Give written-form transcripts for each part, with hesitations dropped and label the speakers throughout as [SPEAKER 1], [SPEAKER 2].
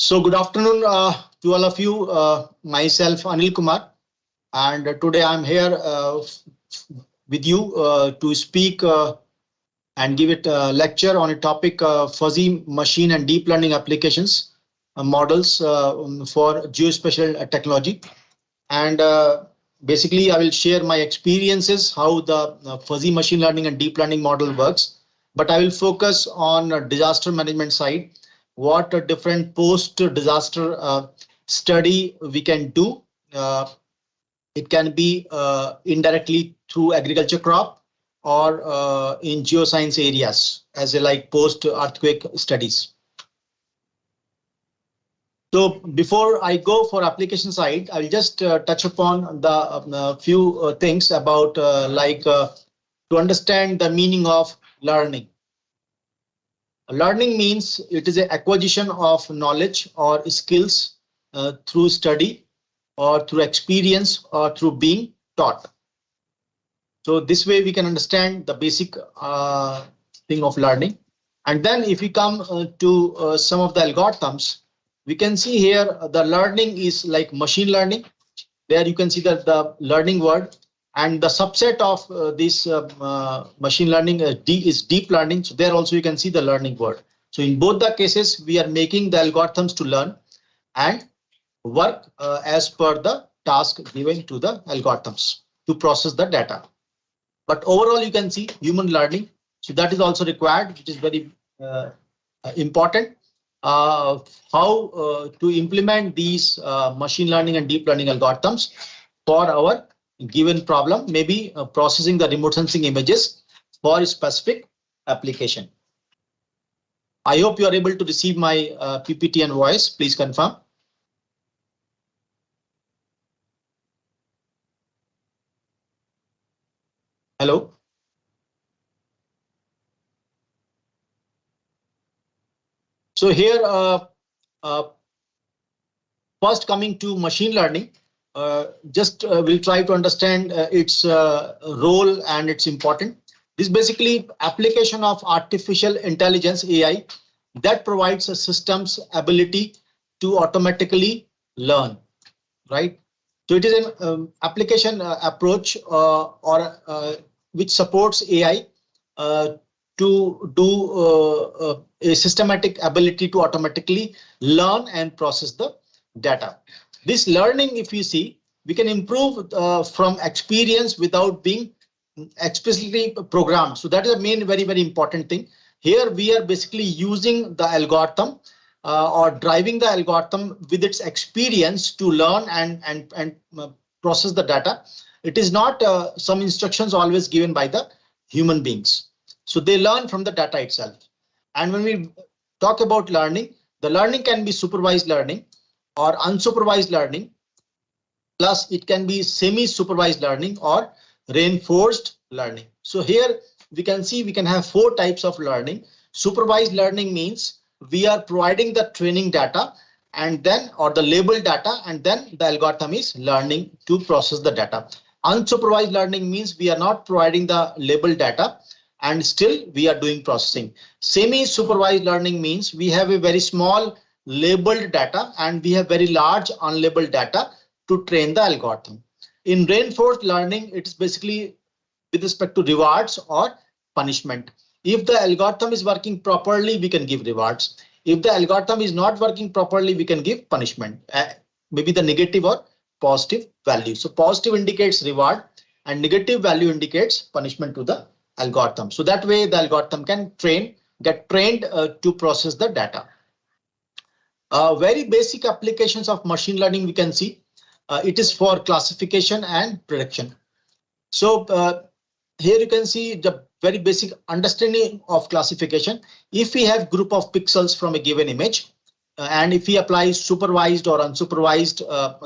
[SPEAKER 1] So good afternoon to all of you. Myself Anil Kumar, and today I'm here with you to speak and give it a lecture on a topic fuzzy machine and deep learning applications models for geospatial technology. And basically, I will share my experiences how the fuzzy machine learning and deep learning model works. But I will focus on disaster management side, what a different post-disaster study we can do. It can be indirectly through agriculture crop or in geoscience areas as a like post-earthquake studies. So before I go for application side, I'll just touch upon the few things about to understand the meaning of learning. Learning means it is an acquisition of knowledge or skills through study or through experience or through being taught. So this way we can understand the basic thing of learning. And then if we come to some of the algorithms, we can see here the learning is like machine learning. There you can see that the learning word and the subset of this machine learning is deep learning. So there also you can see the learning word. So in both the cases, we are making the algorithms to learn and work as per the task given to the algorithms to process the data. But overall, you can see human learning. So that is also required, which is very important. How to implement these machine learning and deep learning algorithms for our given problem, maybe processing the remote sensing images for a specific application. I hope you are able to receive my PPT and voice. Please confirm. Hello. So here, first coming to machine learning, we'll try to understand its role and its importance. This is basically application of artificial intelligence AI that provides a system's ability to automatically learn, right? So it is an application approach which supports AI to do a systematic ability to automatically learn and process the data. This learning, if you see, we can improve from experience without being explicitly programmed. So that is the main very important thing. Here we are basically using the algorithm or driving the algorithm with its experience to learn and process the data. It is not some instructions always given by the human beings. So they learn from the data itself. And when we talk about learning, the learning can be supervised learning or unsupervised learning. Plus it can be semi-supervised learning or reinforced learning. So here we can see we can have four types of learning. Supervised learning means we are providing the training data and then or the labeled data and then the algorithm is learning to process the data. Unsupervised learning means we are not providing the labeled data and still we are doing processing. Semi-supervised learning means we have a very small labeled data and we have very large unlabeled data to train the algorithm. In reinforced learning, it's basically with respect to rewards or punishment. If the algorithm is working properly, we can give rewards. If the algorithm is not working properly, we can give punishment, maybe the negative or positive value. So positive indicates reward and negative value indicates punishment to the algorithm. So that way the algorithm can get trained to process the data. Very basic applications of machine learning we can see. It is for classification and prediction. So here you can see the very basic understanding of classification. If we have group of pixels from a given image, and if we apply supervised or unsupervised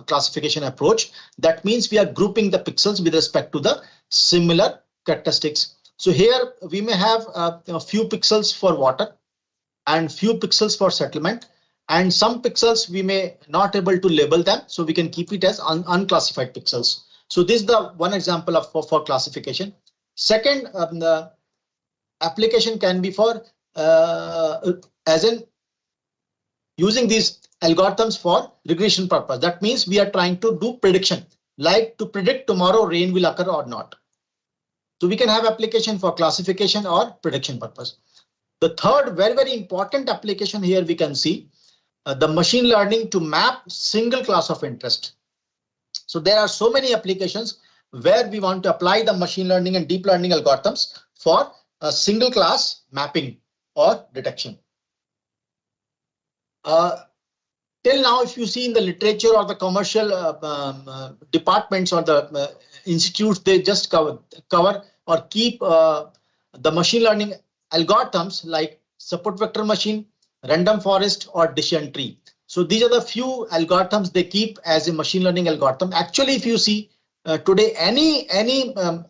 [SPEAKER 1] classification approach, that means we are grouping the pixels with respect to the similar characteristics. So here we may have a few pixels for water and few pixels for settlement, and some pixels we may not able to label them, so we can keep it as unclassified pixels. So this is the one example of for classification. Second, the application can be for as in using these algorithms for regression purpose. That means we are trying to do prediction, like to predict tomorrow rain will occur or not. So we can have application for classification or prediction purpose. The third very important application here we can see the machine learning to map single class of interest. So there are so many applications where we want to apply the machine learning and deep learning algorithms for a single class mapping or detection. Till now, if you see in the literature or the commercial departments or the institutes, they just cover or keep the machine learning algorithms like support vector machine, random forest, or decision tree. So these are the few algorithms they keep as a machine learning algorithm. Actually, if you see today, any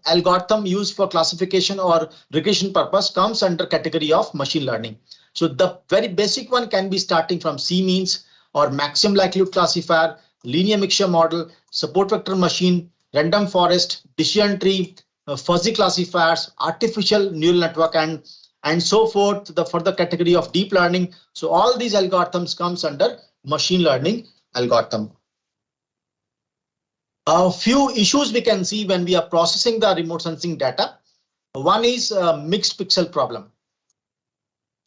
[SPEAKER 1] algorithm used for classification or regression purpose comes under category of machine learning. So the very basic one can be starting from C-means or maximum likelihood classifier, linear mixture model, support vector machine, random forest, decision tree, fuzzy classifiers, artificial neural network, and so forth, the further category of deep learning. So all these algorithms comes under machine learning algorithm. A few issues we can see when we are processing the remote sensing data. One is mixed pixel problem.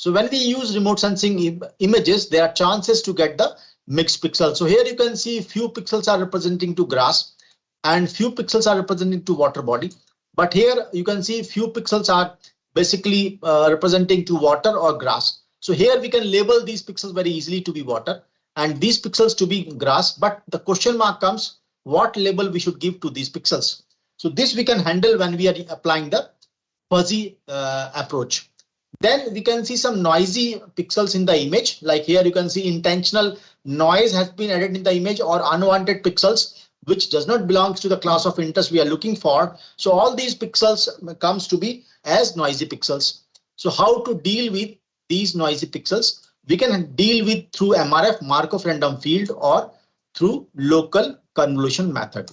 [SPEAKER 1] So when we use remote sensing images, there are chances to get the mixed pixels. So here you can see few pixels are representing to grass and few pixels are representing to water body. But here you can see few pixels are basically representing to water or grass. So here we can label these pixels very easily to be water and these pixels to be grass. But the question mark comes, what label we should give to these pixels? So this we can handle when we are applying the fuzzy approach. Then we can see some noisy pixels in the image, like here you can see intentional noise has been added in the image or unwanted pixels which does not belong to the class of interest we are looking for. So all these pixels comes to be as noisy pixels. So how to deal with these noisy pixels? We can deal with through MRF, Markov random field, or through local convolution method.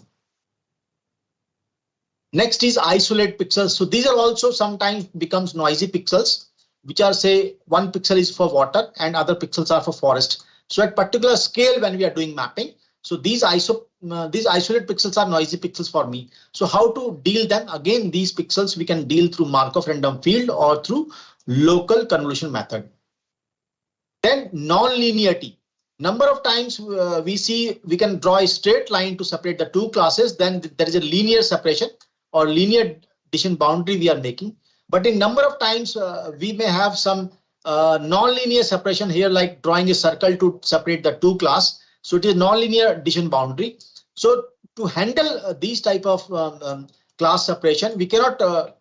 [SPEAKER 1] Next is isolate pixels. So these are also sometimes becomes noisy pixels, which are say one pixel is for water and other pixels are for forest. So at particular scale when we are doing mapping, so these isolate pixels are noisy pixels for me. So how to deal them? Again, these pixels we can deal through Markov random field or through local convolution method. Then non-linearity. Number of times we see we can draw a straight line to separate the two classes. Then there is a linear separation or linear decision boundary we are making. But in number of times we may have some non-linear separation here, like drawing a circle to separate the two class. So it is non-linear decision boundary. So to handle these type of class separation, we cannot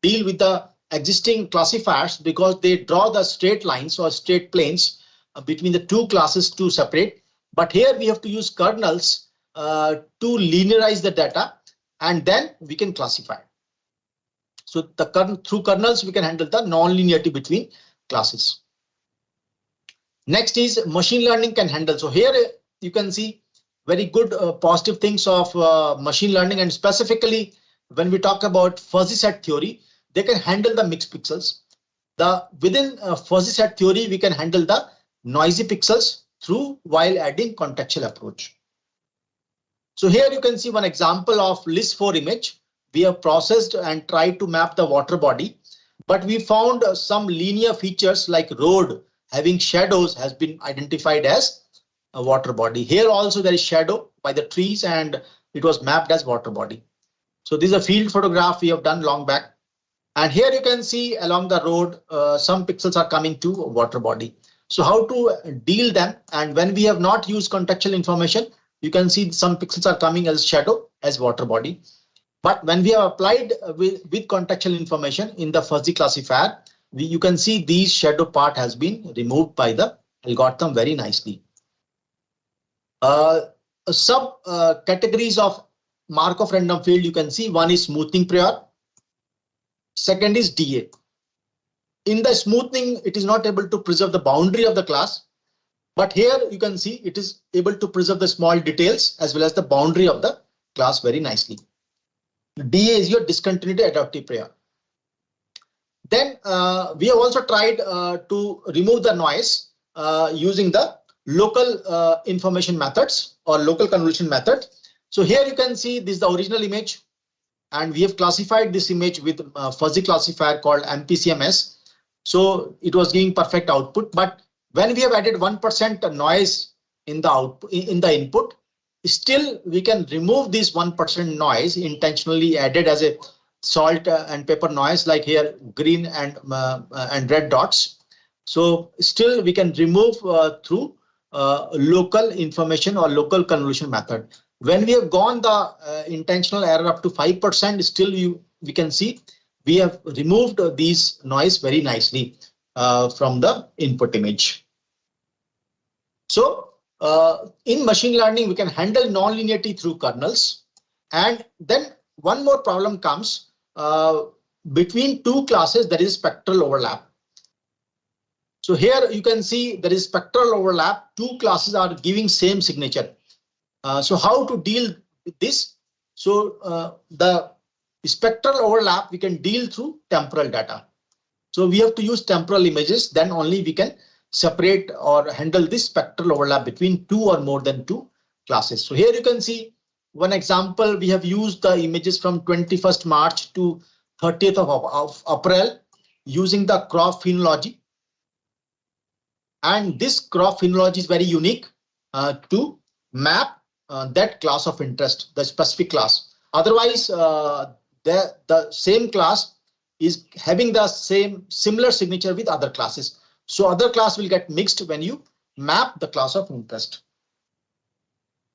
[SPEAKER 1] deal with the existing classifiers because they draw the straight lines or straight planes between the two classes to separate. But here we have to use kernels to linearize the data and then we can classify. So through kernels we can handle the non-linearity between classes. Next is machine learning can handle. So here you can see very good positive things of machine learning, and specifically when we talk about fuzzy set theory, they can handle the mixed pixels. Within fuzzy set theory, we can handle the noisy pixels through while adding contextual approach. So here you can see one example of list4 image. We have processed and tried to map the water body, but we found some linear features like road having shadows has been identified as a water body. Here also there is shadow by the trees and it was mapped as water body. So this is a field photograph we have done long back. And here you can see along the road, some pixels are coming to water body. So how to deal them? And when we have not used contextual information, you can see some pixels are coming as shadow as water body. But when we have applied with contextual information in the fuzzy classifier, you can see these shadow part has been removed by the algorithm very nicely. Sub categories of Markov random field you can see. One is smoothing prior. Second is DA. In the smoothing, it is not able to preserve the boundary of the class. But here you can see it is able to preserve the small details as well as the boundary of the class very nicely. DA is your discontinuity adaptive prior. Then we have also tried to remove the noise using the local information methods or local convolution method. So here you can see this is the original image, and we have classified this image with a fuzzy classifier called MPCMS. So it was giving perfect output, but when we have added 1% noise in the output, in the input, still we can remove this 1% noise intentionally added as a salt and pepper noise, like here green and red dots. So still we can remove through local information or local convolution method. When we have gone the intentional error up to 5%, still we can see we have removed these noise very nicely from the input image. So in machine learning, we can handle non-linearity through kernels. And then one more problem comes between two classes, there is spectral overlap. So here you can see there is spectral overlap. Two classes are giving same signature. So how to deal with this? So the spectral overlap we can deal through temporal data. So we have to use temporal images, then only we can separate or handle this spectral overlap between two or more than two classes. So here you can see one example. We have used the images from 21st March to 30th of April using the crop phenology. And this crop phenology is very unique to map that class of interest, the specific class. Otherwise, the same class is having the similar signature with other classes. So other class will get mixed when you map the class of interest.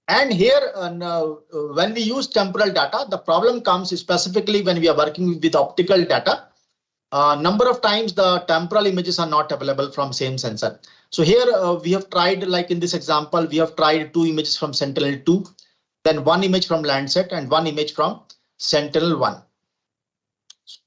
[SPEAKER 1] And here, when we use temporal data, the problem comes specifically when we are working with optical data. Number of times the temporal images are not available from same sensor. So here we have tried, like in this example, we have tried two images from Sentinel-2, then one image from Landsat and one image from Sentinel-1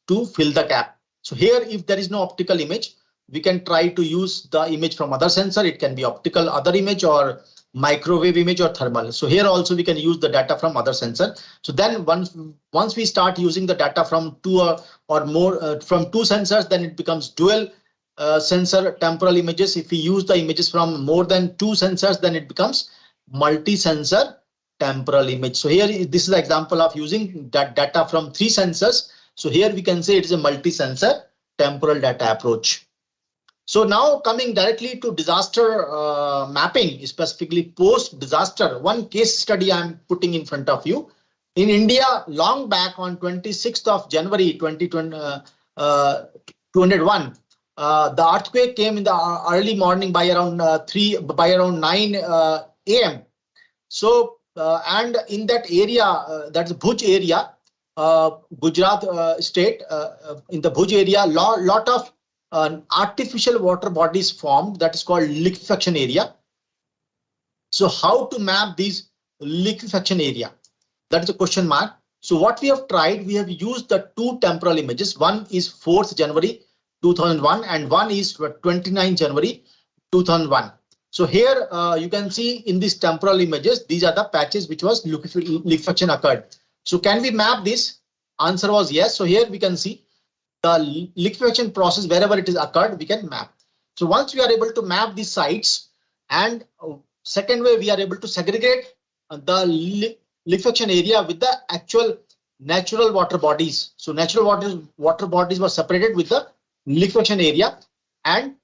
[SPEAKER 1] to fill the gap. So here, if there is no optical image, we can try to use the image from other sensor. It can be optical other image or microwave image or thermal. So here also we can use the data from other sensor. So then once we start using the data from two or more from two sensors, then it becomes dual sensor temporal images. If we use the images from more than two sensors, then it becomes multi-sensor temporal image. So here this is the example of using that data from three sensors. So here we can say it is a multi-sensor temporal data approach. So now coming directly to disaster mapping, specifically post-disaster, one case study I'm putting in front of you. In India, long back on 26th of January 2021, the earthquake came in the early morning by around 9 a.m. So and in that area, that's Bhuj area, Gujarat state, in the Bhuj area, lot of artificial water bodies formed, that is called liquefaction area. So how to map these liquefaction area? That is a question mark. So what we have tried, we have used the two temporal images. One is 4th January 2001 and one is 29th January 2001. So here you can see in these temporal images, these are the patches which was liquefaction occurred. So can we map this? Answer was yes. So here we can see the liquefaction process, wherever it is occurred, we can map. So once we are able to map these sites, and second way, we are able to segregate the liquefaction area with the actual natural water bodies. So natural water bodies were separated with the liquefaction area, and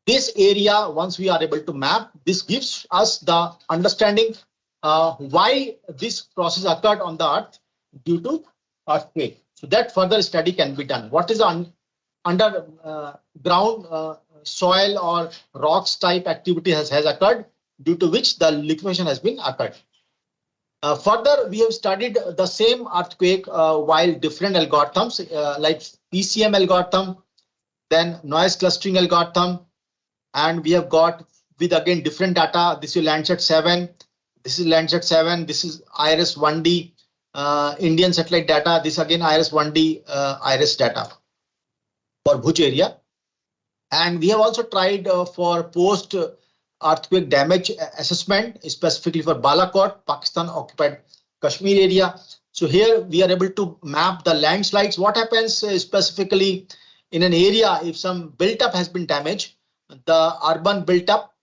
[SPEAKER 1] this area, once we are able to map, this gives us the understanding why this process occurred on the earth due to earthquake. So that further study can be done. What is underground soil or rocks type activity has occurred, due to which the liquefaction has been occurred. Further, we have studied the same earthquake while different algorithms like PCM algorithm, then noise clustering algorithm, and we have got with again different data. This is Landsat 7, this is Landsat 7, this is IIRS 1D. Indian satellite data, this again IIRS 1D IIRS data for Bhuj area. And we have also tried for post earthquake damage assessment, specifically for Balakot, Pakistan occupied Kashmir area. So here we are able to map the landslides. What happens specifically in an area if some built up has been damaged, the urban built up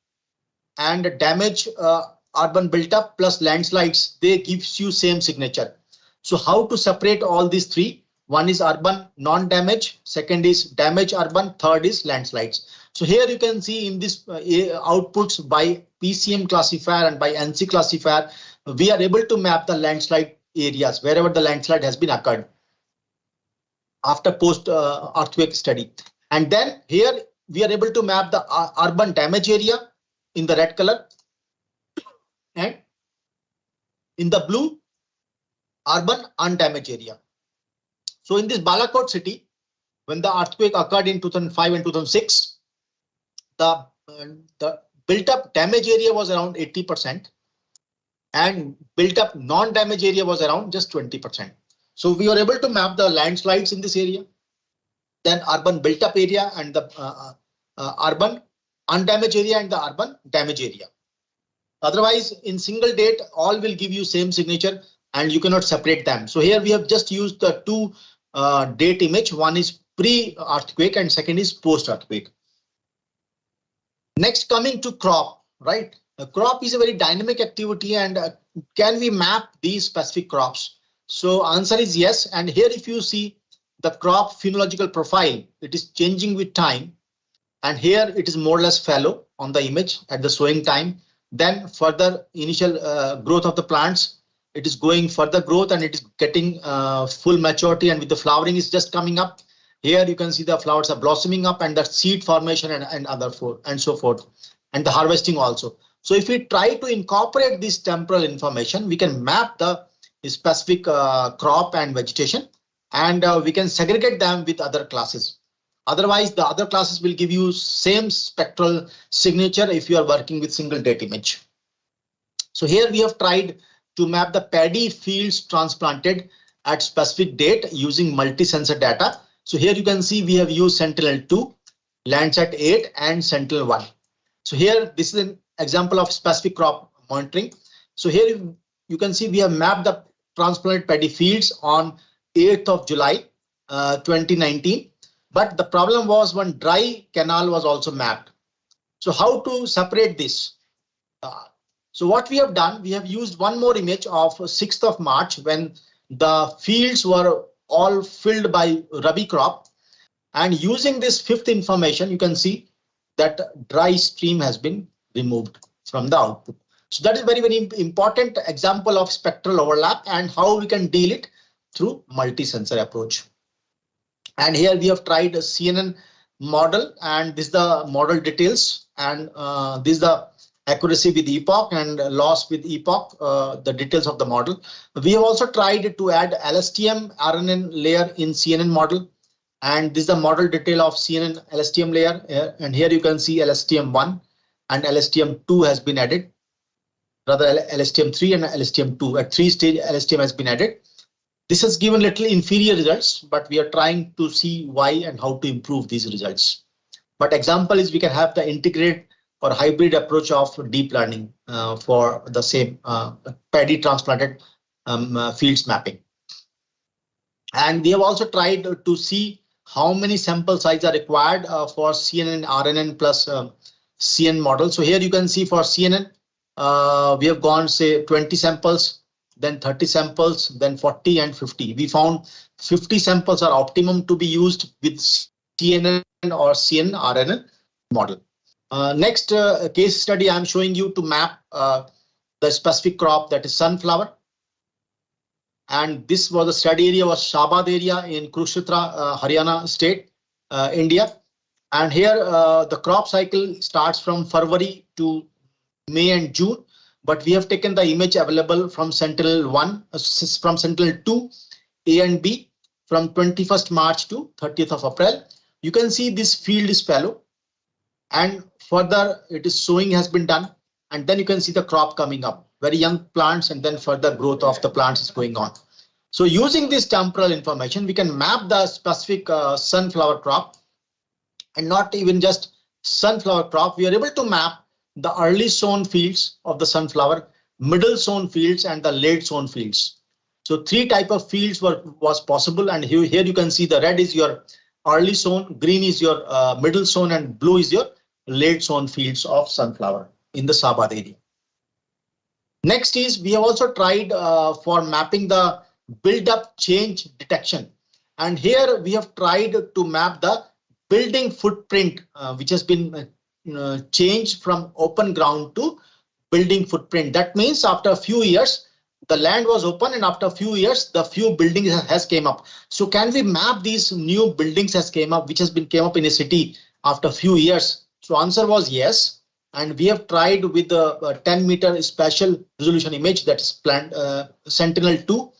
[SPEAKER 1] and damage urban built up plus landslides, they gives you same signature. So how to separate all these three? One is urban non-damage, second is damage urban, third is landslides. So here you can see in this outputs by PCM classifier and by NC classifier, we are able to map the landslide areas wherever the landslide has been occurred after post earthquake study. And then here we are able to map the urban damage area in the red color, and in the blue urban undamaged area. So in this Balakot city, when the earthquake occurred in 2005 and 2006, the built up damage area was around 80% and built up non-damage area was around just 20%. So we were able to map the landslides in this area, then urban built up area and the urban undamaged area and the urban damage area. Otherwise, in single date, all will give you same signature and you cannot separate them. So here we have just used the two date image. One is pre-earthquake and second is post-earthquake. Next, coming to crop, right? A crop is a very dynamic activity, and can we map these specific crops? So answer is yes. And here if you see the crop phenological profile, it is changing with time. And here it is more or less fallow on the image at the sowing time. Then further initial growth of the plants, it is going further growth and it is getting full maturity, and with the flowering is just coming up. Here you can see the flowers are blossoming up and the seed formation and other food and so forth, and the harvesting also. So if we try to incorporate this temporal information, we can map the specific crop and vegetation, and we can segregate them with other classes. Otherwise, the other classes will give you same spectral signature if you are working with single date image. So here we have tried to map the paddy fields transplanted at specific date using multi-sensor data. So here you can see we have used Sentinel-2, Landsat 8 and Sentinel-1. So here this is an example of specific crop monitoring. So here you can see we have mapped the transplanted paddy fields on 8th of July 2019. But the problem was one dry canal was also mapped. So how to separate this? So what we have done, we have used one more image of 6th of March when the fields were all filled by rabi crop, and using this fifth information, you can see that dry stream has been removed from the output. So that is very, very important example of spectral overlap and how we can deal it through multi-sensor approach. And here we have tried a CNN model, and this is the model details, and this is the accuracy with epoch and loss with epoch, the details of the model. We have also tried to add LSTM RNN layer in CNN model, and this is the model detail of CNN LSTM layer. And here you can see LSTM1 and LSTM2 has been added, rather LSTM3 and LSTM2 at 3-stage LSTM has been added. This has given little inferior results, but we are trying to see why and how to improve these results. But example is we can have the integrated or hybrid approach of deep learning for the same paddy transplanted fields mapping. And we have also tried to see how many sample size are required for CNN, RNN plus CNN model. So here you can see for CNN, we have gone say 20 samples, then 30 samples, then 40 and 50. We found 50 samples are optimum to be used with CNN or CNN RNN model. Next case study I'm showing you to map the specific crop, that is sunflower. And this was the study area was Shabad area in Kurukshetra, Haryana state, India. And here the crop cycle starts from February to May and June. But we have taken the image available from Sentinel-1, from Sentinel-2, A and B, from 21st March to 30th of April. You can see this field is fallow, and further it is sowing has been done, and then you can see the crop coming up, very young plants, and then further growth of the plants is going on. So using this temporal information, we can map the specific sunflower crop, and not even just sunflower crop. We are able to map the early sown fields of the sunflower, middle sown fields, and the late sown fields. So three type of fields was possible, and here you can see the red is your early sown, green is your middle sown, and blue is your late sown fields of sunflower. in the Sabad area. Next is we have also tried for mapping the build-up change detection. And here we have tried to map the building footprint, which has been changed from open ground to building footprint. That means after a few years, the land was open, and after a few years, the few buildings has came up. So can we map these new buildings has came up, which has been came up in a city after a few years? So answer was yes. And we have tried with the 10-meter spatial resolution image, that is planned Sentinel-2.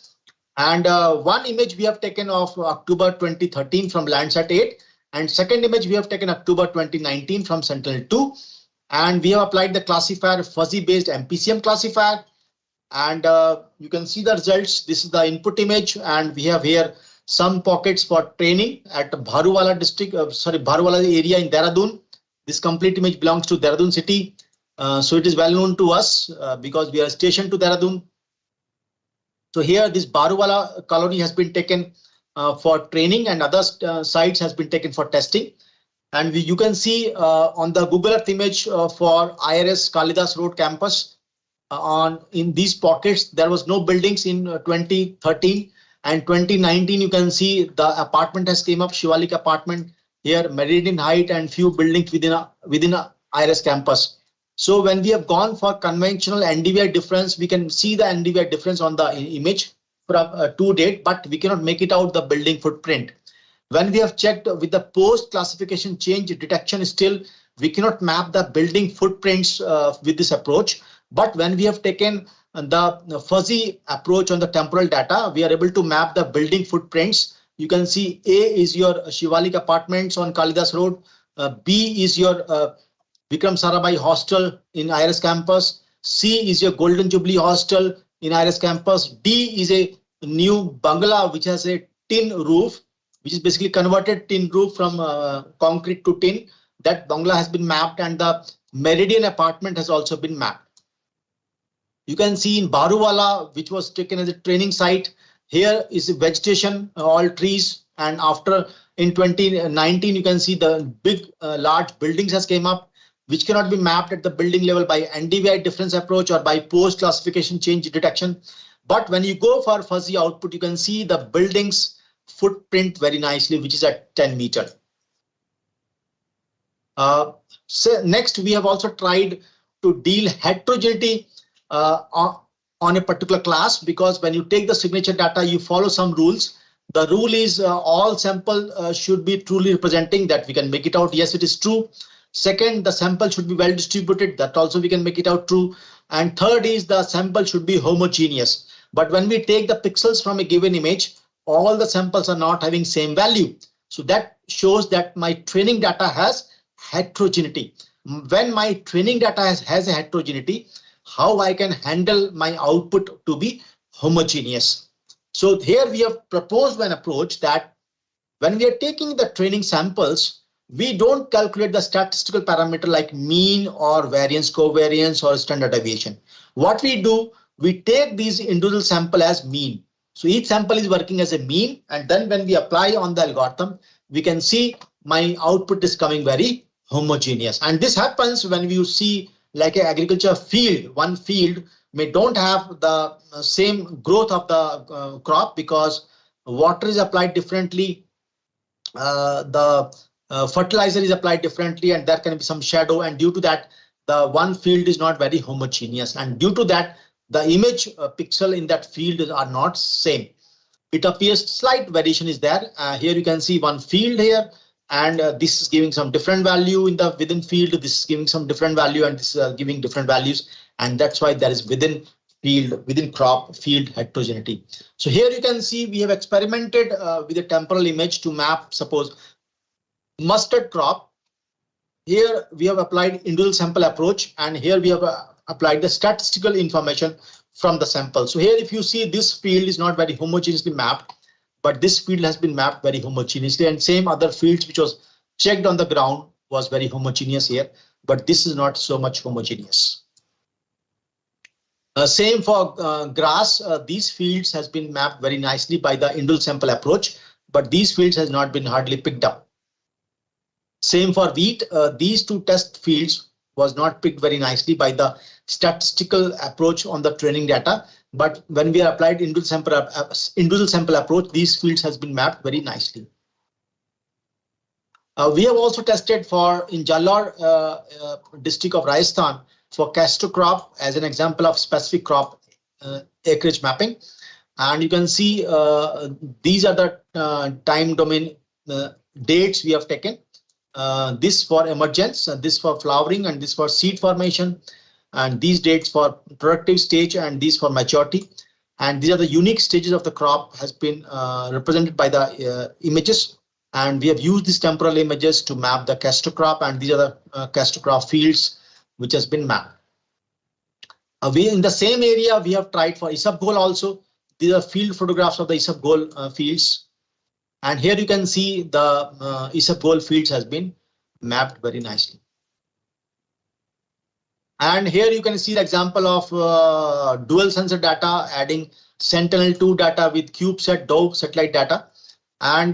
[SPEAKER 1] And one image we have taken of October 2013 from Landsat 8. And second image we have taken October 2019 from Sentinel-2. And we have applied the classifier fuzzy-based MPCM classifier. And you can see the results. This is the input image. And we have here some pockets for training at Bharuwala district, Bharuwala area in Dehradun. This complete image belongs to Dehradun city. So it is well known to us because we are stationed to Dehradun. So here this Bharuwala colony has been taken for training, and other sites has been taken for testing. And you can see on the Google Earth image for IIRS Kalidas Road campus in these pockets, there was no buildings in 2013, and 2019 you can see the apartment has came up, Shivalik apartment. Here Meridian Height and few buildings within a IIRS campus. So when we have gone for conventional NDVI difference, we can see the NDVI difference on the image from to date, but we cannot make it out the building footprint. When we have checked with the post classification change detection, still we cannot map the building footprints with this approach. But when we have taken the fuzzy approach on the temporal data, we are able to map the building footprints. You can see A is your Shivalik apartments on Kalidas Road. B is your Vikram Sarabhai hostel in IIRS campus. C is your Golden Jubilee hostel in IIRS campus. D is a new bungalow which has a tin roof, which is basically converted tin roof from concrete to tin. That bungalow has been mapped, and the Meridian apartment has also been mapped. You can see in Bharuwala, which was taken as a training site, here is vegetation, all trees, and after in 2019 you can see the big large buildings has came up, which cannot be mapped at the building level by NDVI difference approach or by post classification change detection. But when you go for fuzzy output, you can see the buildings footprint very nicely, which is at 10 meter. So next we have also tried to deal heterogeneity on a particular class, because when you take the signature data, you follow some rules. The rule is all sample should be truly representing. That we can make it out. Yes, it is true. Second, the sample should be well distributed. That also we can make it out true. And third is the sample should be homogeneous. But when we take the pixels from a given image, all the samples are not having same value. So that shows that my training data has heterogeneity. When my training data has a heterogeneity, how I can handle my output to be homogeneous. So here we have proposed an approach that when we are taking the training samples, we don't calculate the statistical parameter like mean or variance, covariance or standard deviation. What we do, we take these individual sample as mean. So each sample is working as a mean, and then when we apply on the algorithm, we can see my output is coming very homogeneous. And this happens when you see like an agriculture field, one field may don't have the same growth of the crop because water is applied differently, the fertilizer is applied differently, and there can be some shadow, and due to that the one field is not very homogeneous, and due to that the image pixel in that field are not same. It appears slight variation is there. Here you can see one field here, and this is giving some different value in the within field, this is giving some different value, and this is giving different values, and that's why there is within field, within crop field heterogeneity. So here you can see we have experimented with a temporal image to map, suppose mustard crop. Here we have applied individual sample approach, and here we have applied the statistical information from the sample. So here if you see, this field is not very homogeneously mapped, but this field has been mapped very homogeneously, and same other fields which was checked on the ground was very homogeneous here, but this is not so much homogeneous. Same for grass, these fields has been mapped very nicely by the individual sample approach, but these fields has not been hardly picked up. Same for wheat, these two test fields was not picked very nicely by the statistical approach on the training data. But when we applied individual sample approach, these fields has been mapped very nicely. We have also tested for in Jalore district of Rajasthan for castor crop as an example of specific crop acreage mapping. And you can see these are the time domain dates we have taken. This for emergence, this for flowering, and this for seed formation, and these dates for productive stage, and these for maturity. And these are the unique stages of the crop has been represented by the images. And we have used these temporal images to map the castor crop, and these are the castor crop fields which has been mapped. We in the same area we have tried for isabgol also. These are field photographs of the isabgol fields. And here you can see the isabgol fields has been mapped very nicely. And here you can see the example of dual sensor data, adding Sentinel-2 data with CubeSat Dove satellite data. And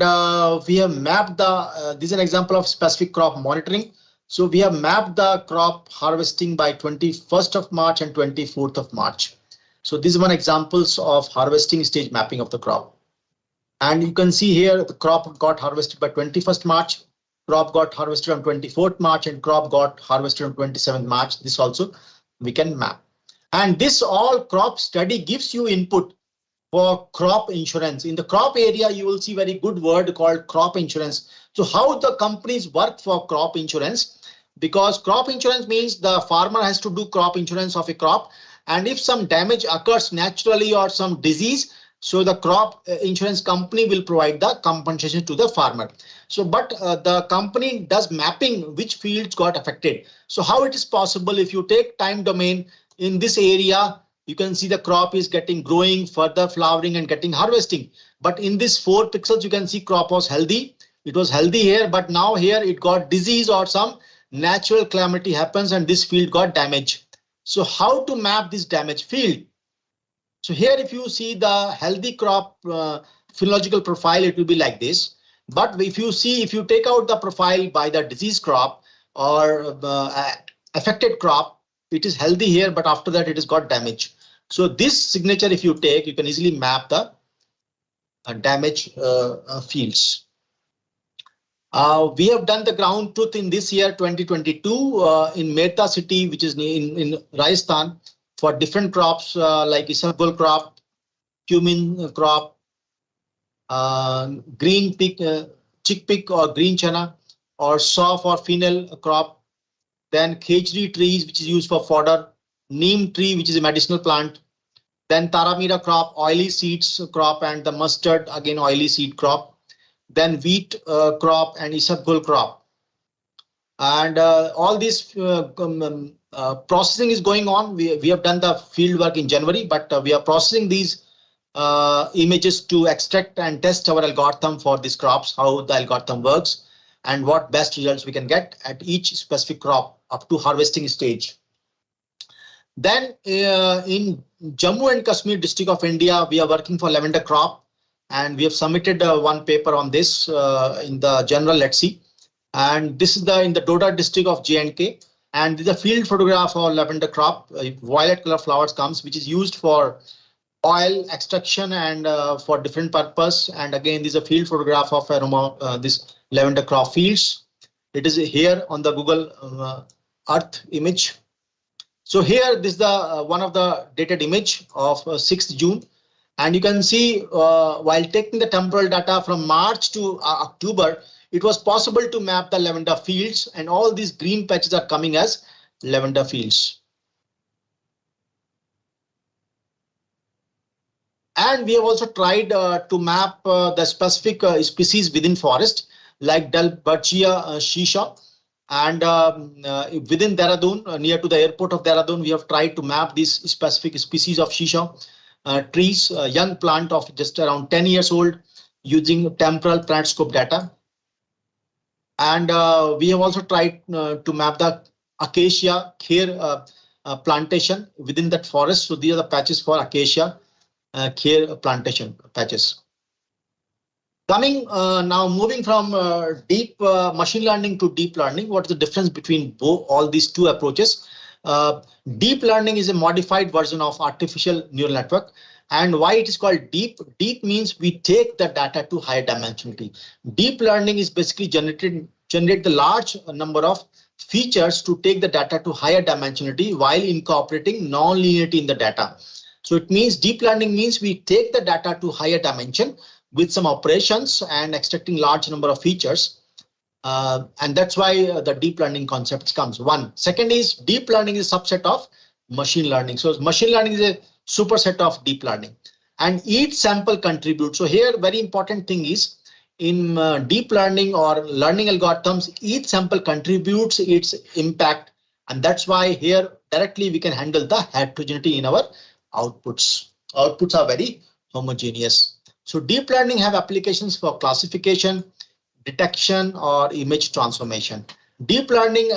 [SPEAKER 1] we have mapped the, this is an example of specific crop monitoring. So we have mapped the crop harvesting by 21st of March and 24th of March. So these are one examples of harvesting stage mapping of the crop. And you can see here the crop got harvested by 21st March, crop got harvested on 24th March, and crop got harvested on 27th March. This also we can map. And this all crop study gives you input for crop insurance. In the crop area, you will see very good word called crop insurance. So how the companies work for crop insurance, because crop insurance means the farmer has to do crop insurance of a crop. And if some damage occurs naturally or some disease, so the crop insurance company will provide the compensation to the farmer. So, but the company does mapping which fields got affected. So how it is possible if you take time domain in this area, you can see the crop is getting growing, further flowering and getting harvesting. But in this 4 pixels, you can see crop was healthy. It was healthy here, but now here it got disease or some natural calamity happens and this field got damaged. So how to map this damaged field? So here, if you see the healthy crop phenological profile, it will be like this. But if you see, if you take out the profile by the disease crop or affected crop, it is healthy here, but after that it has got damage. So this signature, if you take, you can easily map the damage fields. We have done the ground truth in this year 2022 in Mehta city, which is in Rajasthan, for different crops like isabgol crop, cumin crop, green pig, chickpea or green chana, or soft or fennel crop, then khejri trees, which is used for fodder, neem tree, which is a medicinal plant, then taramira crop, oily seeds crop, and the mustard, again oily seed crop, then wheat crop and isabgol crop. And all this processing is going on. We have done the field work in January, but we are processing these images to extract and test our algorithm for these crops, how the algorithm works and what best results we can get at each specific crop up to harvesting stage. Then in Jammu and Kashmir district of India, we are working for lavender crop, and we have submitted one paper on this in the journal Let's See. And this is in the Doda district of J&K, and this is a field photograph of lavender crop. Violet color flowers comes, which is used for oil extraction and for different purpose. And again, this is a field photograph of aroma, this lavender crop fields. It is here on the Google Earth image. So here, this is the one of the dated image of 6th June. And you can see while taking the temporal data from March to October, it was possible to map the lavender fields, and all these green patches are coming as lavender fields. And we have also tried to map the specific species within forest, like Dalbergia shisha. And within Dehradun, near to the airport of Dehradun, we have tried to map these specific species of shisha trees, young plant of just around 10 years old, using temporal planetscope data. And we have also tried to map the acacia kher plantation within that forest. So these are the patches for acacia kher plantation patches. Coming now, moving from deep machine learning to deep learning, what is the difference between all these two approaches? Deep learning is a modified version of artificial neural network. And why it is called deep? Deep means we take the data to higher dimensionality. Deep learning is basically generate the large number of features to take the data to higher dimensionality while incorporating non-linearity in the data. So it means deep learning means we take the data to higher dimension with some operations and extracting large number of features. And that's why the deep learning concepts comes. One. Second is deep learning is a subset of machine learning. So machine learning is a superset of deep learning. And each sample contributes. So here, very important thing is in deep learning or learning algorithms, each sample contributes its impact. And that's why here directly we can handle the heterogeneity in our outputs. Outputs are very homogeneous. So deep learning have applications for classification, detection, or image transformation. Deep learning,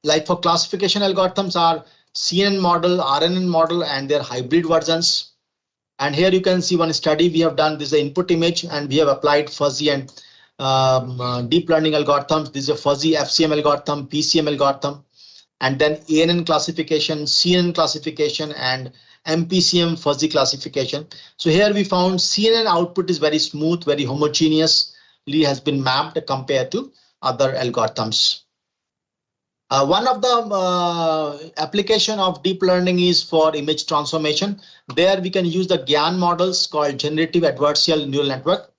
[SPEAKER 1] like for classification algorithms, are CNN model, RNN model, and their hybrid versions. And here you can see one study we have done. This is the input image, and we have applied fuzzy and deep learning algorithms. This is a fuzzy FCM algorithm, PCM algorithm, and then ANN classification, CNN classification, and MPCM fuzzy classification. So here we found CNN output is very smooth, very homogeneous, has been mapped compared to other algorithms. One of the application of deep learning is for image transformation. There we can use the GAN models called generative adversarial neural network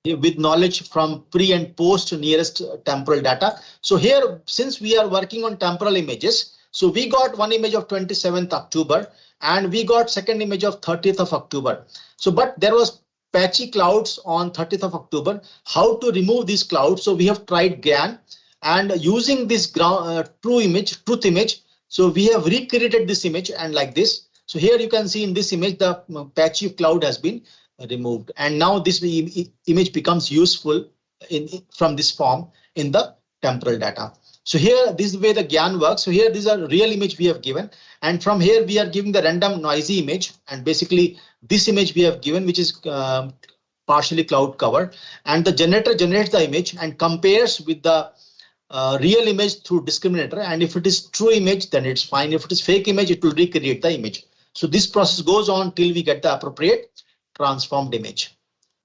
[SPEAKER 1] with knowledge from pre and post nearest temporal data. So here, since we are working on temporal images, so we got one image of 27th October and we got second image of 30th of October. So, but there was patchy clouds on 30th of October. How to remove these clouds? So we have tried GAN and using this truth image. So we have recreated this image and like this. So here you can see in this image, the patchy cloud has been removed. And now this image becomes useful from this form in the temporal data. So here, this is the way the GAN works. So here, these are real image we have given. And from here, we are giving the random noisy image. And basically, this image we have given, which is partially cloud covered. And the generator generates the image and compares with the real image through discriminator. And if it is true image, then it's fine. If it is fake image, it will recreate the image. So this process goes on till we get the appropriate transformed image.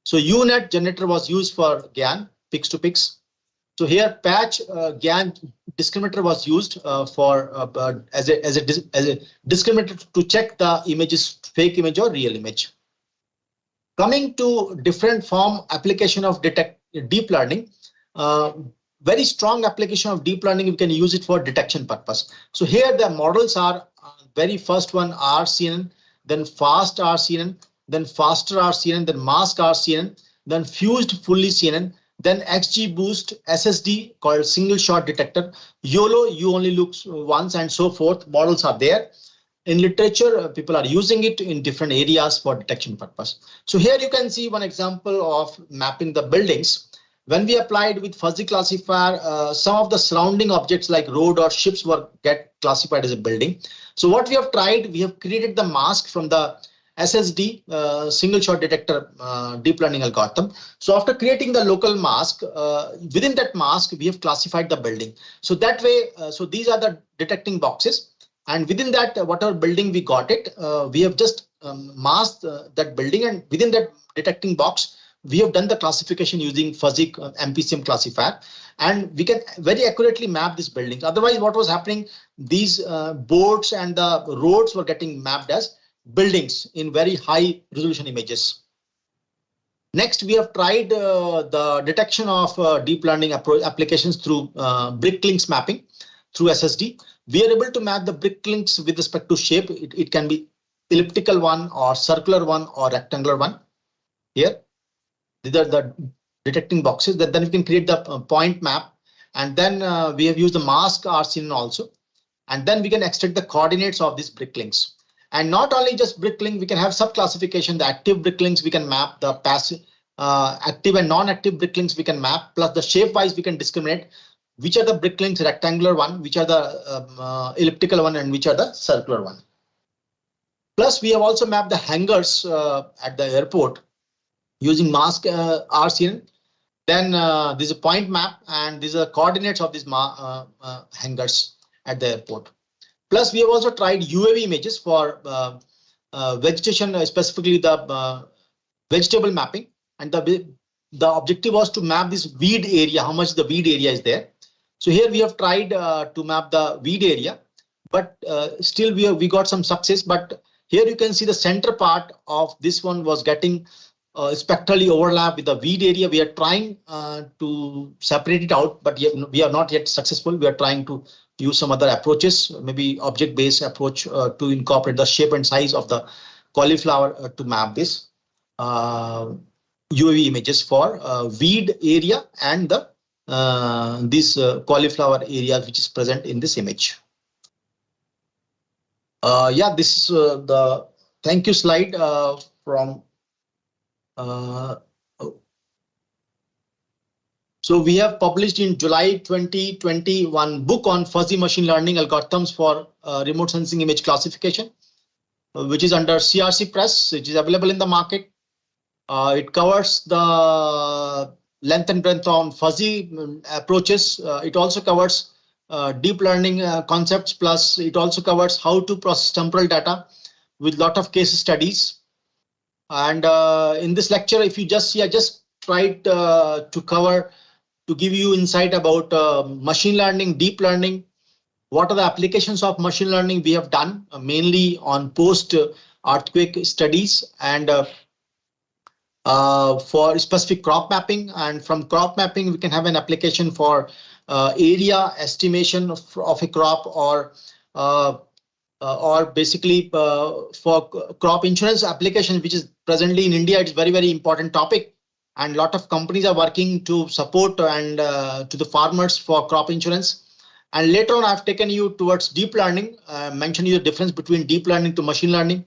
[SPEAKER 1] So UNet generator was used for GAN, pix to pix. So here patch GAN discriminator was used for as a discriminator to check the image is fake image or real image. Coming to different form application of deep learning, very strong application of deep learning, we can use it for detection purpose. So here the models are very first one RCNN, then fast RCNN, then faster RCNN, then mask RCNN, then fused fully CNN, then XGBoost SSD called single shot detector, YOLO, you only look once, and so forth. Models are there. In literature, people are using it in different areas for detection purpose. So here you can see one example of mapping the buildings. When we applied with fuzzy classifier, some of the surrounding objects like road or ships get classified as a building. So what we have tried, we have created the mask from the SSD single shot detector deep learning algorithm. So after creating the local mask, within that mask, we have classified the building. So that way, so these are the detecting boxes. And within that, whatever building we got it, we have just masked that building, and within that detecting box, we have done the classification using fuzzy MPCM classifier, and we can very accurately map these buildings. Otherwise, what was happening, these boards and the roads were getting mapped as buildings in very high resolution images. Next, we have tried the detection of deep learning applications through brick links mapping through SSD. We are able to map the brick links with respect to shape. It can be elliptical one or circular one or rectangular one. Here, these are the detecting boxes. Then we can create the point map, and then we have used the mask RCN also, and then we can extract the coordinates of these brick links. And not only just brick link, we can have sub classification. The active brick links we can map, the passive, active and non-active brick links we can map. Plus the shape wise we can discriminate which are the brick links rectangular one, which are the elliptical one, and which are the circular one. Plus we have also mapped the hangars at the airport. using mask RCN. Then there's a point map, and these are coordinates of these hangars at the airport. Plus, we have also tried UAV images for vegetation, specifically the vegetable mapping. And the objective was to map this weed area, how much the weed area is there. So here we have tried to map the weed area, but still we got some success. But here you can see the center part of this one was getting spectrally overlap with the weed area. We are trying to separate it out, but we are not yet successful. We are trying to use some other approaches, maybe object-based approach to incorporate the shape and size of the cauliflower to map this UAV images for weed area and the this cauliflower area which is present in this image. Yeah, this is the thank you slide from. So we have published in July 2021 book on fuzzy machine learning algorithms for remote sensing image classification, which is under CRC Press. It is available in the market. It covers the length and breadth on fuzzy approaches. It also covers deep learning concepts, plus it also covers how to process temporal data with lot of case studies. And in this lecture, if you just see, I just tried to cover, to give you insight about machine learning, deep learning. What are the applications of machine learning we have done, mainly on post-earthquake studies and for specific crop mapping. And from crop mapping, we can have an application for area estimation of a crop, or basically for crop insurance application, which is presently in India. It's very, very important topic. And a lot of companies are working to support and to the farmers for crop insurance. And later on, I've taken you towards deep learning, mentioned you the difference between deep learning to machine learning.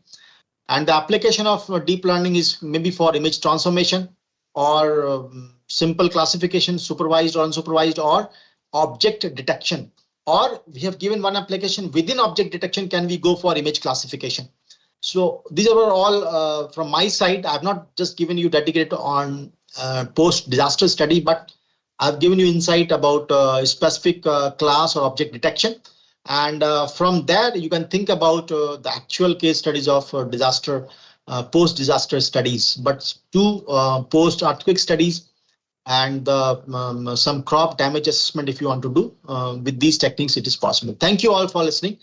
[SPEAKER 1] And the application of deep learning is maybe for image transformation or simple classification, supervised or unsupervised, or object detection. Or we have given one application within object detection, can we go for image classification? So these are all from my side. I've not just given you dedicated on post-disaster study, but I've given you insight about a specific class or object detection. And from there, you can think about the actual case studies of disaster, post-disaster studies, but two post-earthquake studies and some crop damage assessment if you want to do. With these techniques, it is possible. Thank you all for listening.